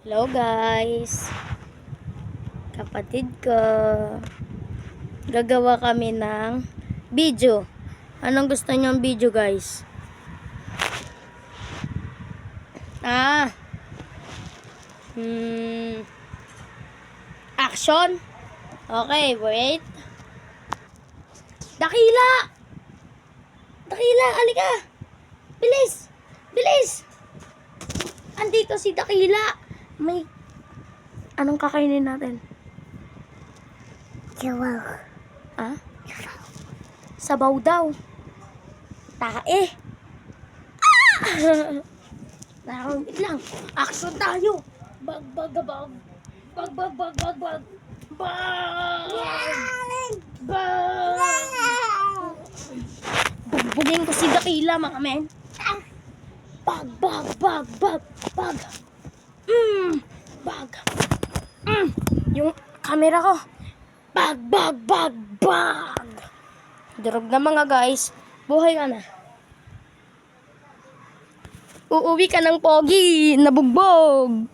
Hello guys, kapatid ko, gagawa kami ng video. Anong gusto nyo video guys? Action? Okay, wait. Dakila! Dakila, alika! Bilis! Bilis! Andito si Dakila! May anong kakainin natin? Sabaw. Ah? Sabaw daw. Tae. Wait lang. Action tayo. Bag. Bag. Bugbugin ko si Dakila mga men. Bag. Bag. Yung camera ko. Bag. Durog na mga guys. Buhay ka na. Uuwi ka ng pogi. Nabugbog.